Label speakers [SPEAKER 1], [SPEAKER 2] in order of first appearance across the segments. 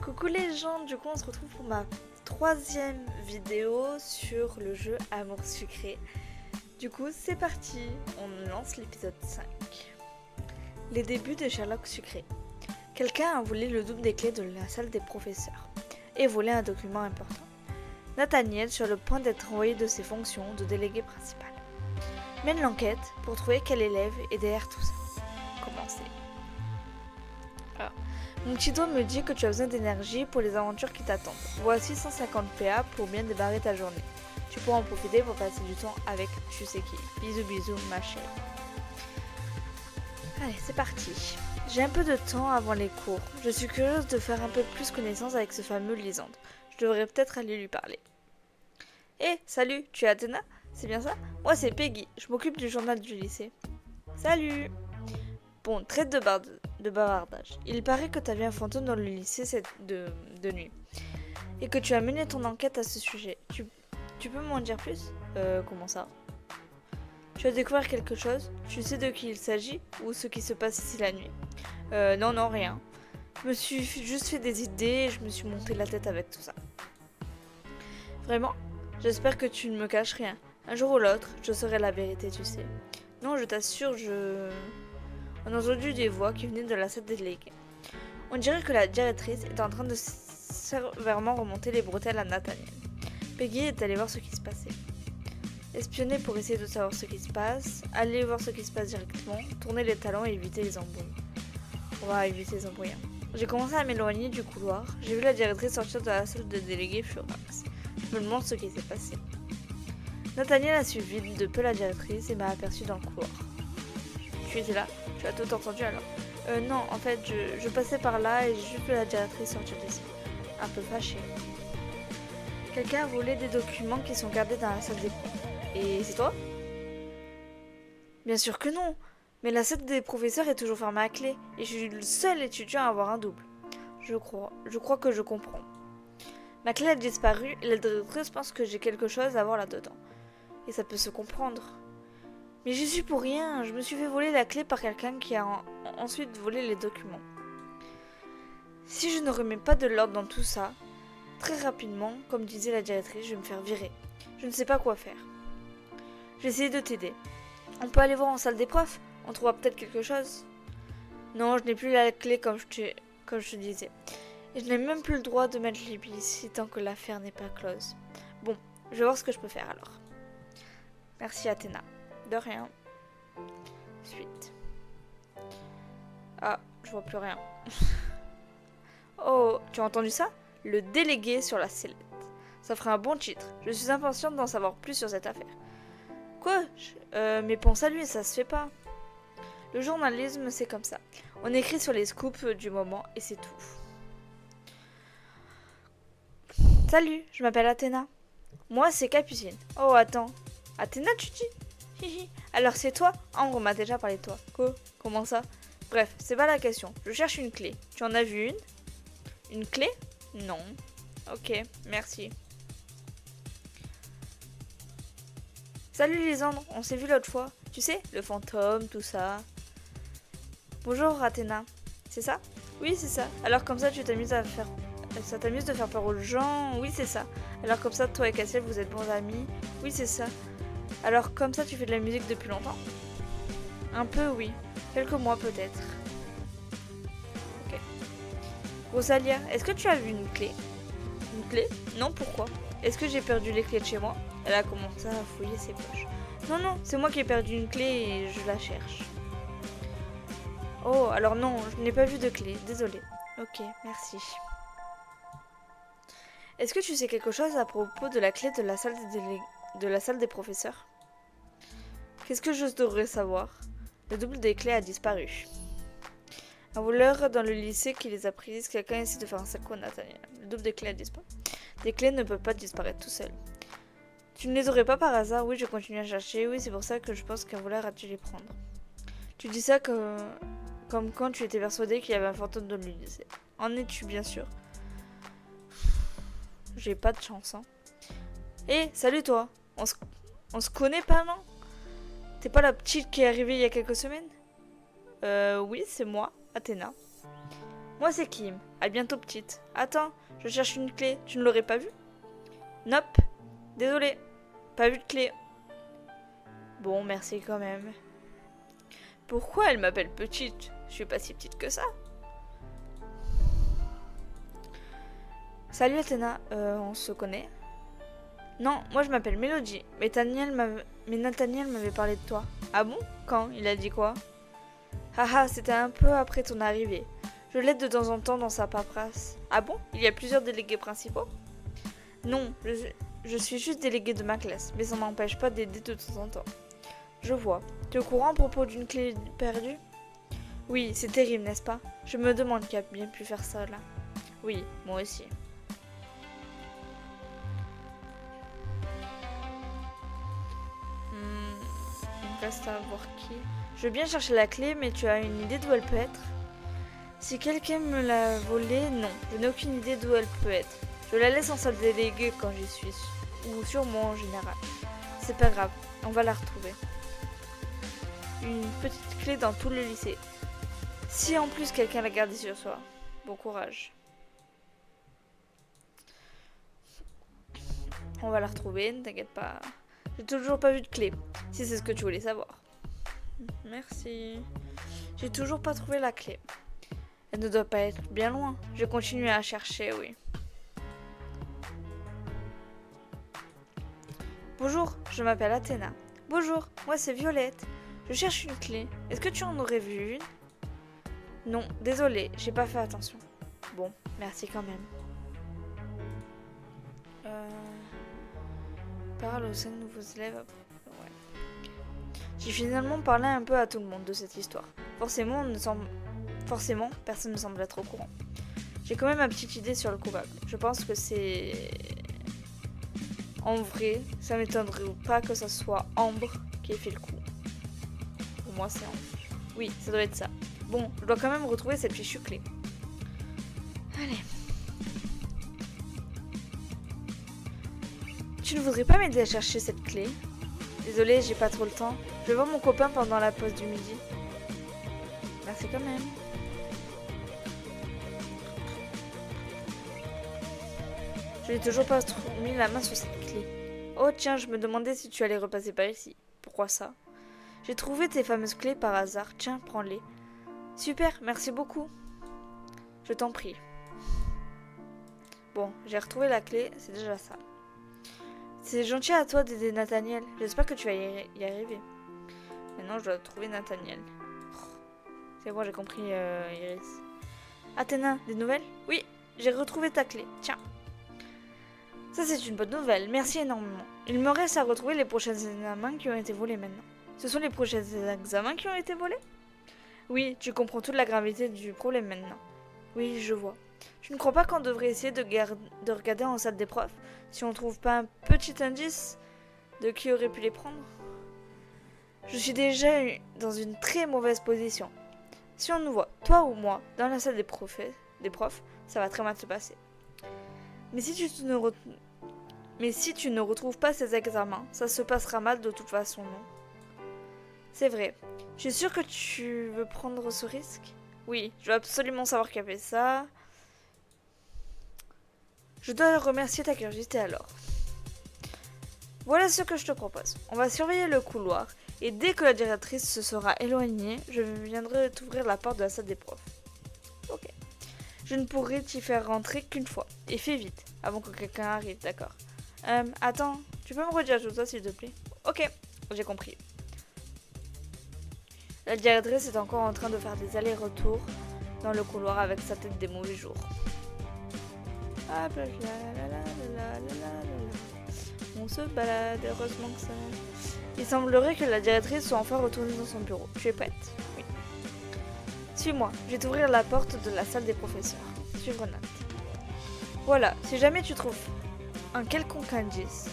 [SPEAKER 1] Coucou les gens, du coup on se retrouve pour ma troisième vidéo sur le jeu Amour Sucré. Du coup c'est parti, on lance l'épisode 5. Les débuts de Sherlock Sucré. Quelqu'un a volé le double des clés de la salle des professeurs et volé un document important. Nathaniel, sur le point d'être envoyé de ses fonctions de délégué principal, mène l'enquête pour trouver quel élève est derrière tout ça. Commencez. Mon petit doigt me dit que tu as besoin d'énergie pour les aventures qui t'attendent. Voici 150 PA pour bien démarrer ta journée. Tu pourras en profiter pour passer du temps avec tu sais qui. Bisous bisous ma chérie. Allez, c'est parti. J'ai un peu de temps avant les cours. Je suis curieuse de faire un peu plus connaissance avec ce fameux Lisandre. Je devrais peut-être aller lui parler. Hé, salut, tu es Athéna? C'est bien ça? Moi c'est Peggy, je m'occupe du journal du lycée. Salut! Bon, traite de bavardage. Il paraît que tu as vu un fantôme dans le lycée de nuit. Et que tu as mené ton enquête à ce sujet. Tu peux m'en dire plus? Comment ça? Tu as découvert quelque chose? Tu sais de qui il s'agit? Ou ce qui se passe ici la nuit? Non, rien. Je me suis juste fait des idées et je me suis monté la tête avec tout ça. Vraiment? J'espère que tu ne me caches rien. Un jour ou l'autre, je saurai la vérité, tu sais. Non, je t'assure, On a entendu des voix qui venaient de la salle des délégués. On dirait que la directrice est en train de sévèrement remonter les bretelles à Nathaniel. Peggy est allée voir ce qui se passait. Espionner pour essayer de savoir ce qui se passe, aller voir ce qui se passe directement, tourner les talons et éviter les embrouilles. On va éviter les embrouilles. J'ai commencé à m'éloigner du couloir. J'ai vu la directrice sortir de la salle de délégués furax. Je me demande ce qui s'est passé. Nathaniel a suivi de peu la directrice et m'a aperçu dans le couloir. Tu étais là? Tu as tout entendu alors? Non, en fait, je passais par là et j'ai vu la directrice sortir d'ici. Un peu fâchée. Quelqu'un a volé des documents qui sont gardés dans la salle des profs. Et c'est toi? Bien sûr que non. Mais la salle des professeurs est toujours fermée à clé. Et je suis le seul étudiant à avoir un double. Je crois que je comprends. Ma clé a disparu et la directrice pense que j'ai quelque chose à voir là-dedans. Et ça peut se comprendre. Mais j'y suis pour rien, je me suis fait voler la clé par quelqu'un qui a ensuite volé les documents. Si je ne remets pas de l'ordre dans tout ça, très rapidement, comme disait la directrice, je vais me faire virer. Je ne sais pas quoi faire. J'ai essayé de t'aider. On peut aller voir en salle des profs? On trouvera peut-être quelque chose? Non, je n'ai plus la clé comme je te disais. Et je n'ai même plus le droit de mettre les billes ici tant que l'affaire n'est pas close. Bon, je vais voir ce que je peux faire alors. Merci Athéna. De rien. Suite. Ah, je vois plus rien. Oh, tu as entendu ça? Le délégué sur la sellette. Ça ferait un bon titre. Je suis impatiente d'en savoir plus sur cette affaire. Quoi? Mais pense à lui, ça se fait pas. Le journalisme, c'est comme ça. On écrit sur les scoops du moment et c'est tout. Salut, je m'appelle Athéna. Moi, c'est Capucine. Oh, attends. Athéna, tu dis? Hihi. Alors c'est toi? Ah, on m'a déjà parlé de toi. Quoi? Comment ça? Bref, c'est pas la question. Je cherche une clé. Tu en as vu une? Une clé? Non. Ok, merci. Salut Lisandre, on s'est vu l'autre fois. Tu sais, le fantôme, tout ça. Bonjour Athéna. C'est ça? Oui, c'est ça. Alors comme ça, tu t'amuses à faire... Ça t'amuse de faire peur aux gens? Oui, c'est ça. Alors comme ça, toi et Cassiel, vous êtes bons amis? Oui, c'est ça. Alors comme ça, tu fais de la musique depuis longtemps? Un peu, oui. Quelques mois peut-être. Ok. Rosalia, est-ce que tu as vu une clé? Une clé? Non, pourquoi? Est-ce que j'ai perdu les clés de chez moi? Elle a commencé à fouiller ses poches. Non, c'est moi qui ai perdu une clé et je la cherche. Oh, alors non, je n'ai pas vu de clé. Désolée. Ok, merci. Est-ce que tu sais quelque chose à propos de la clé de la salle des professeurs? Qu'est-ce que je devrais savoir? Le double des clés a disparu. Un voleur dans le lycée qui les a prises, quelqu'un essaie de faire un sale coup à Nathaniel. Le double des clés a disparu. Des clés ne peuvent pas disparaître tout seul. Tu ne les aurais pas par hasard? Oui, je continue à chercher. Oui, c'est pour ça que je pense qu'un voleur a dû les prendre. Tu dis ça comme quand tu étais persuadé qu'il y avait un fantôme dans le lycée. En es-tu bien sûr? J'ai pas de chance, hein. Hé, salut toi. On se connaît pas, non? T'es pas la petite qui est arrivée il y a quelques semaines? Oui, c'est moi, Athéna. Moi c'est Kim. À bientôt petite. Attends, je cherche une clé. Tu ne l'aurais pas vue? Nope. Désolé. Pas vu de clé. Bon, merci quand même. Pourquoi elle m'appelle petite? Je suis pas si petite que ça. Salut Athéna, on se connaît? Non, moi je m'appelle Mélodie, mais Nathaniel m'avait parlé de toi. Ah bon? Quand? Il a dit quoi? Haha, c'était un peu après ton arrivée. Je l'aide de temps en temps dans sa paperasse. Ah bon? Il y a plusieurs délégués principaux? Non, je suis juste déléguée de ma classe, mais ça m'empêche pas d'aider de temps en temps. Je vois. Tu es au courant à propos d'une clé perdue? Oui, c'est terrible, n'est-ce pas? Je me demande qui a bien pu faire ça là. Oui, moi aussi. Il me reste à voir qui. Je veux bien chercher la clé, mais tu as une idée d'où elle peut être? Si quelqu'un me l'a volée, non. Je n'ai aucune idée d'où elle peut être. Je la laisse en salle déléguée quand j'y suis. Ou sûrement en général. C'est pas grave, on va la retrouver. Une petite clé dans tout le lycée. Si en plus quelqu'un l'a gardée sur soi. Bon courage. On va la retrouver, ne t'inquiète pas. J'ai toujours pas vu de clé, si c'est ce que tu voulais savoir. Merci. J'ai toujours pas trouvé la clé. Elle ne doit pas être bien loin. Je vais continuer à chercher, oui. Bonjour, je m'appelle Athéna. Bonjour, moi c'est Violette. Je cherche une clé. Est-ce que tu en aurais vu une? Non, désolé, j'ai pas fait attention. Bon, merci quand même. Parle aux 5 nouveaux élèves. Ouais. J'ai finalement parlé un peu à tout le monde de cette histoire. Forcément, personne ne semble être au courant. J'ai quand même ma petite idée sur le coupable. Je pense que c'est... En vrai, ça m'étonnerait pas que ça soit Ambre qui ait fait le coup. Pour moi, c'est Ambre. Oui, ça doit être ça. Bon, je dois quand même retrouver cette fichue clé. Allez. Tu ne voudrais pas m'aider à chercher cette clé? Désolée, j'ai pas trop le temps. Je vais voir mon copain pendant la pause du midi. Merci quand même. Je n'ai toujours pas mis la main sur cette clé. Oh tiens, je me demandais si tu allais repasser par ici. Pourquoi ça? J'ai trouvé tes fameuses clés par hasard. Tiens, prends-les. Super, merci beaucoup. Je t'en prie. Bon, j'ai retrouvé la clé, c'est déjà ça. C'est gentil à toi d'aider Nathaniel. J'espère que tu vas y arriver. Maintenant, je dois trouver Nathaniel. C'est bon, j'ai compris, Iris. Athéna, des nouvelles? Oui, j'ai retrouvé ta clé. Tiens. Ça, c'est une bonne nouvelle. Merci énormément. Il me reste à retrouver les prochains examens qui ont été volés maintenant. Ce sont les prochains examens qui ont été volés? Oui, tu comprends toute la gravité du problème maintenant. Oui, je vois. Tu ne crois pas qu'on devrait essayer de regarder en salle des profs si on trouve pas un petit indice de qui aurait pu les prendre? Je suis déjà dans une très mauvaise position. Si on nous voit, toi ou moi, dans la salle des profs, ça va très mal se passer. Mais si tu ne retrouves pas ces examens, ça se passera mal de toute façon, non? C'est vrai. Je suis sûre que tu veux prendre ce risque? Oui, je veux absolument savoir qui a fait ça. Je dois remercier ta curiosité alors. Voilà ce que je te propose. On va surveiller le couloir et dès que la directrice se sera éloignée, je viendrai t'ouvrir la porte de la salle des profs. Ok. Je ne pourrai t'y faire rentrer qu'une fois. Et fais vite, avant que quelqu'un arrive, d'accord? Attends, tu peux me redire tout ça s'il te plaît? Ok, j'ai compris. La directrice est encore en train de faire des allers-retours dans le couloir avec sa tête des mauvais jours. On se balade, heureusement que ça... Il semblerait que la directrice soit enfin retournée dans son bureau. Tu es prête? Oui. Suis-moi, je vais t'ouvrir la porte de la salle des professeurs. Suivre Nat. Voilà, si jamais tu trouves un quelconque indice,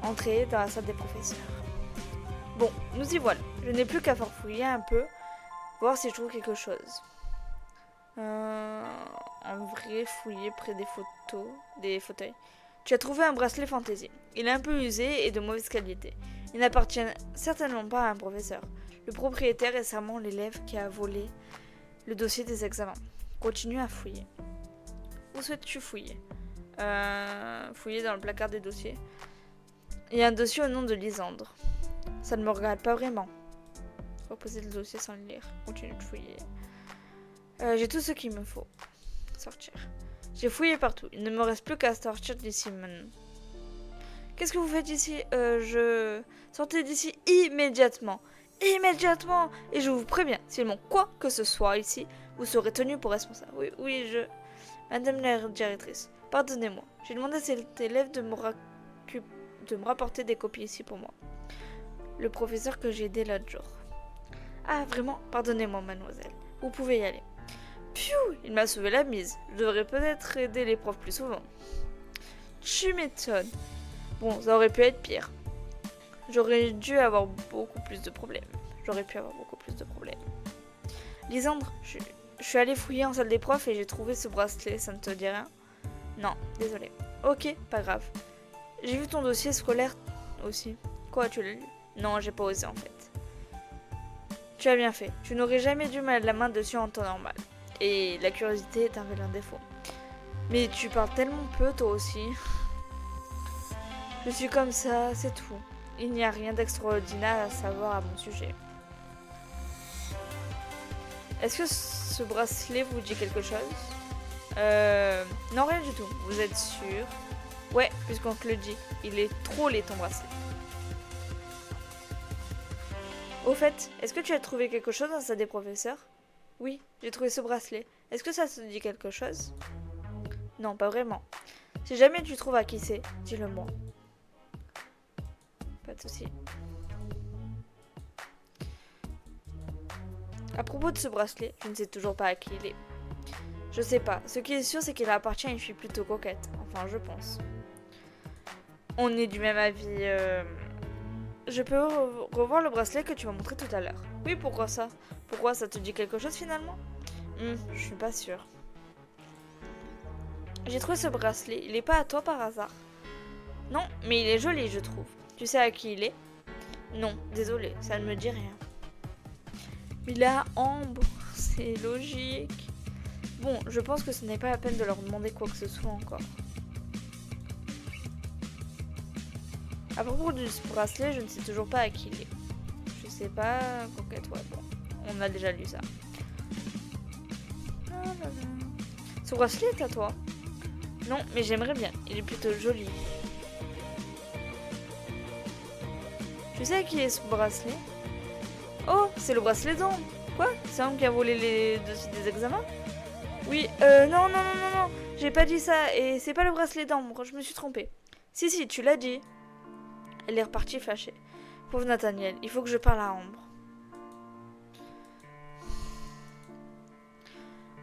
[SPEAKER 1] entrez dans la salle des professeurs. Bon, nous y voilà. Je n'ai plus qu'à farfouiller un peu, voir si je trouve quelque chose. En vrai, fouiller près des fauteuils. Tu as trouvé un bracelet fantaisie. Il est un peu usé et de mauvaise qualité. Il n'appartient certainement pas à un professeur. Le propriétaire est sûrement l'élève qui a volé Le dossier des examens. Continue à fouiller. Où souhaites-tu fouiller? Fouiller dans le placard des dossiers. Il y a un dossier au nom de Lisandre. Ça ne me regarde pas vraiment. Reposer le dossier sans le lire. Continue de fouiller. J'ai tout ce qu'il me faut. Sortir. J'ai fouillé partout. Il ne me reste plus qu'à sortir d'ici maintenant. Qu'est-ce que vous faites ici? Sortez d'ici immédiatement. Immédiatement! Et je vous préviens, s'il manque quoi que ce soit ici, vous serez tenu pour responsable. Oui, Madame la directrice, pardonnez-moi. J'ai demandé à cet élève de me rapporter des copies ici pour moi. Le professeur que j'ai aidé l'autre jour. Ah, vraiment? Pardonnez-moi, mademoiselle. Vous pouvez y aller. Pfiou! Il m'a sauvé la mise. Je devrais peut-être aider les profs plus souvent. Tu m'étonnes. Bon, ça aurait pu être pire. J'aurais dû avoir beaucoup plus de problèmes. Lisandre, je suis allée fouiller en salle des profs et j'ai trouvé ce bracelet, ça ne te dit rien? Non, désolé. Ok, pas grave. J'ai vu ton dossier scolaire aussi. Quoi, tu l'as lu? Non, j'ai pas osé en fait. Tu as bien fait. Tu n'aurais jamais dû mettre la main dessus en temps normal. Et la curiosité est un vilain défaut. Mais tu parles tellement peu toi aussi. Je suis comme ça, c'est tout. Il n'y a rien d'extraordinaire à savoir à mon sujet. Est-ce que ce bracelet vous dit quelque chose? Non, rien du tout. Vous êtes sûr? Ouais, puisqu'on te le dit. Il est trop laid ton bracelet. Au fait, est-ce que tu as trouvé quelque chose dans la salle des professeurs? Oui, j'ai trouvé ce bracelet. Est-ce que ça te dit quelque chose? Non, pas vraiment. Si jamais tu trouves à qui c'est, dis-le moi. Pas de souci. À propos de ce bracelet, je ne sais toujours pas à qui il est. Je sais pas. Ce qui est sûr, c'est qu'il appartient à une fille plutôt coquette. Enfin, je pense. On est du même avis. Je peux revoir le bracelet que tu m'as montré tout à l'heure. Oui, pourquoi ça? Pourquoi ça te dit quelque chose finalement? Je suis pas sûre. J'ai trouvé ce bracelet. Il est pas à toi par hasard? Non, mais il est joli, je trouve. Tu sais à qui il est? Non, désolé, ça ne me dit rien. Il est à Ambre, c'est logique. Bon, je pense que ce n'est pas la peine de leur demander quoi que ce soit encore. À propos du bracelet, je ne sais toujours pas à qui il est. Je sais pas, coquette, ouais, bon. On a déjà lu ça. Ce bracelet est à toi? Non, mais j'aimerais bien. Il est plutôt joli. Tu sais à qui est ce bracelet? Oh, c'est le bracelet d'Ambre. Quoi? C'est Ambre qui a volé les dossiers des examens? Oui, non, j'ai pas dit ça, et c'est pas le bracelet d'Ambre, je me suis trompée. Si, tu l'as dit. Elle est repartie fâchée. Pauvre Nathaniel, il faut que je parle à Ambre.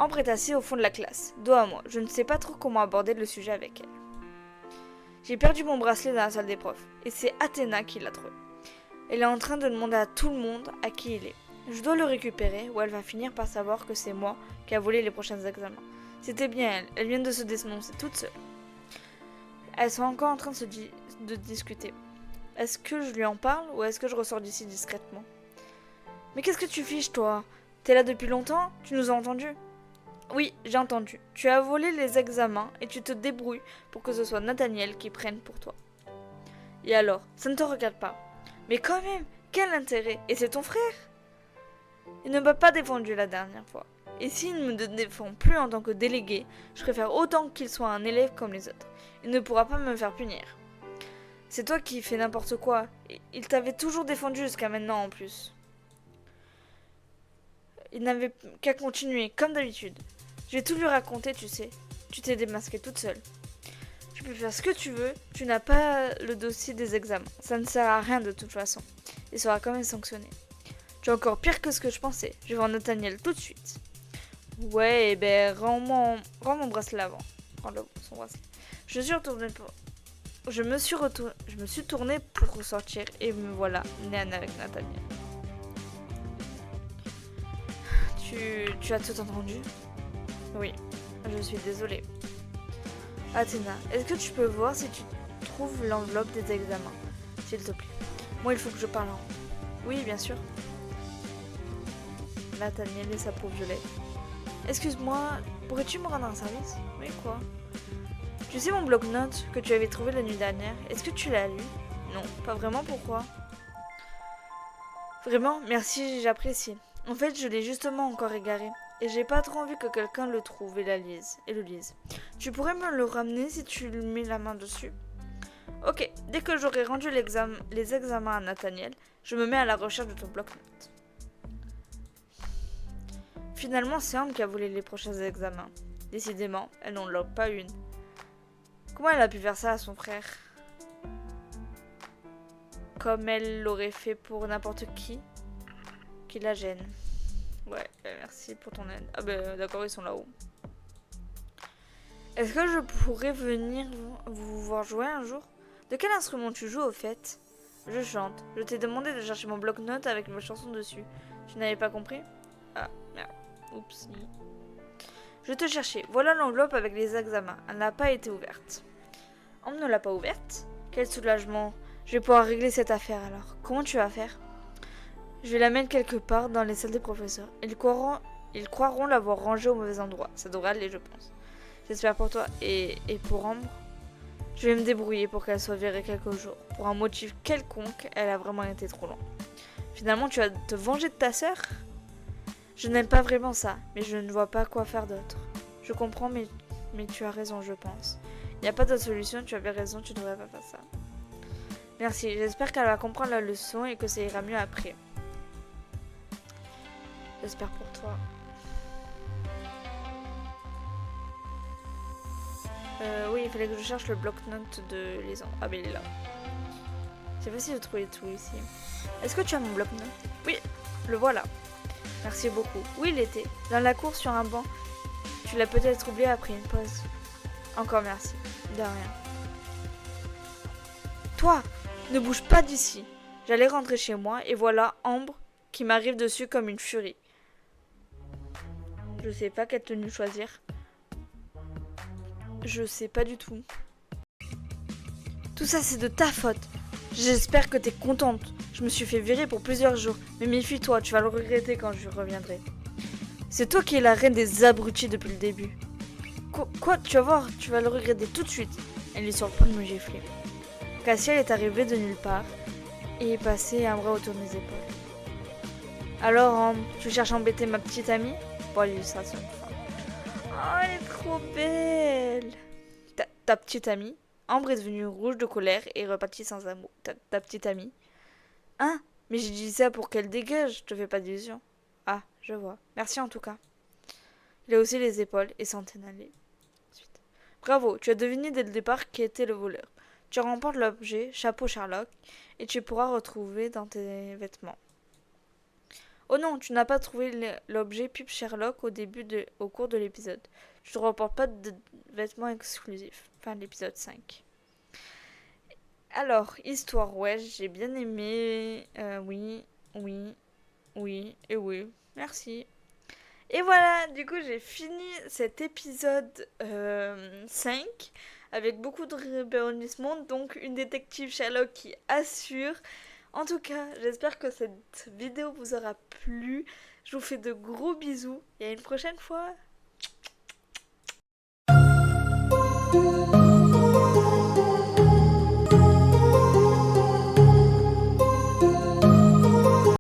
[SPEAKER 1] Ambre est assise au fond de la classe, dos à moi. Je ne sais pas trop comment aborder le sujet avec elle. J'ai perdu mon bracelet dans la salle des profs, et c'est Athéna qui l'a trouvé. Elle est en train de demander à tout le monde à qui il est. Je dois le récupérer, ou elle va finir par savoir que c'est moi qui a volé les prochains examens. C'était bien elle vient de se dénoncer toute seule. Elles sont encore en train de discuter. Est-ce que je lui en parle, ou est-ce que je ressors d'ici discrètement? Mais qu'est-ce que tu fiches, toi? T'es là depuis longtemps? Tu nous as entendus? Oui, j'ai entendu. Tu as volé les examens et tu te débrouilles pour que ce soit Nathaniel qui prenne pour toi. Et alors, ça ne te regarde pas. Mais quand même, quel intérêt? Et c'est ton frère? Il ne m'a pas défendu la dernière fois. Et s'il ne me défend plus en tant que délégué, je préfère autant qu'il soit un élève comme les autres. Il ne pourra pas me faire punir. C'est toi qui fais n'importe quoi. Il t'avait toujours défendu jusqu'à maintenant en plus. Il n'avait qu'à continuer, comme d'habitude. Je vais tout lui raconter, tu sais. Tu t'es démasquée toute seule. Tu peux faire ce que tu veux, tu n'as pas le dossier des examens. Ça ne sert à rien de toute façon. Il sera quand même sanctionné. Tu es encore pire que ce que je pensais. Je vais voir Nathaniel tout de suite. Ouais, eh ben, rends mon bracelet avant. Rends-le son bracelet. Je me suis tournée pour ressortir et me voilà, Néane avec Nathaniel. Tu as tout entendu? Oui, je suis désolée. Athéna, est-ce que tu peux voir si tu trouves l'enveloppe des examens, s'il te plaît? Moi, il faut que je parle en... Oui, bien sûr. Nathaniel et sa pauvre Violette. Excuse-moi, pourrais-tu me rendre un service? Oui, quoi? Tu sais mon bloc-notes que tu avais trouvé la nuit dernière, est-ce que tu l'as lu? Non, pas vraiment, pourquoi? Vraiment, merci, j'apprécie. En fait, je l'ai justement encore égaré. Et j'ai pas trop envie que quelqu'un le trouve et le lise. Tu pourrais me le ramener si tu mets la main dessus? Ok, dès que j'aurai rendu les examens à Nathaniel, je me mets à la recherche de ton bloc-notes. Finalement, c'est Ambre qui a volé les prochains examens. Décidément, elle n'en log pas une. Comment elle a pu faire ça à son frère? Comme elle l'aurait fait pour n'importe qui la gêne. Ouais, merci pour ton aide. Ah ben d'accord, ils sont là-haut. Est-ce que je pourrais venir vous voir jouer un jour? De quel instrument tu joues au fait? Je chante. Je t'ai demandé de chercher mon bloc-notes avec mes chansons dessus. Tu n'avais pas compris? Ah, merde. Oups. Je te cherchais. Voilà l'enveloppe avec les examens. Elle n'a pas été ouverte. On ne l'a pas ouverte? Quel soulagement. Je vais pouvoir régler cette affaire alors. Comment tu vas faire? Je vais la mettre quelque part dans les salles des professeurs. Ils croiront l'avoir rangée au mauvais endroit. Ça devrait aller, je pense. J'espère pour toi. Et pour Ambre, je vais me débrouiller pour qu'elle soit virée quelques jours. Pour un motif quelconque, elle a vraiment été trop loin. Finalement, tu vas te venger de ta sœur? Je n'aime pas vraiment ça, mais je ne vois pas quoi faire d'autre. Je comprends, mais tu as raison, je pense. Il n'y a pas d'autre solution, tu avais raison, tu ne devrais pas faire ça. Merci, j'espère qu'elle va comprendre la leçon et que ça ira mieux après. J'espère pour toi. Oui, il fallait que je cherche le bloc-notes de Lisanne. Ah, mais il est là. C'est facile de trouver tout ici. Est-ce que tu as mon bloc-notes? Oui, le voilà. Merci beaucoup. Où il était? Dans la cour sur un banc. Tu l'as peut-être oublié après une pause. Encore merci. De rien. Toi, ne bouge pas d'ici. J'allais rentrer chez moi et voilà Ambre qui m'arrive dessus comme une furie. Je sais pas quelle tenue choisir. Je sais pas du tout. Tout ça c'est de ta faute. J'espère que t'es contente. Je me suis fait virer pour plusieurs jours. Mais méfie-toi, tu vas le regretter quand je reviendrai. C'est toi qui es la reine des abrutis depuis le début. Quoi? Tu vas voir, tu vas le regretter tout de suite. Elle est sur le point de me gifler. Cassiel est arrivé de nulle part et est passé un bras autour de mes épaules. Alors, tu cherches à embêter ma petite amie? Bon, l'illustration. Oh, elle est trop belle. Ta petite amie? Ambre est devenue rouge de colère et repartit sans un mot. Ta petite amie? Hein? Mais j'ai dit ça pour qu'elle dégage, je te fais pas d'illusion. Ah, je vois. Merci en tout cas. Il a haussé les épaules et s'en est allé. Bravo, tu as deviné dès le départ qui était le voleur. Tu remportes l'objet chapeau Sherlock et tu pourras retrouver dans tes vêtements. Oh non, tu n'as pas trouvé l'objet pipe Sherlock au cours de l'épisode. Tu ne remportes pas de vêtements exclusifs. Fin de l'épisode 5. Alors, histoire, ouais, j'ai bien aimé. Oui. Et oui. Merci. Et voilà, du coup, j'ai fini cet épisode 5 avec beaucoup de rebondissements. Donc, une détective Sherlock qui assure. En tout cas, j'espère que cette vidéo vous aura plu. Je vous fais de gros bisous et à une prochaine fois.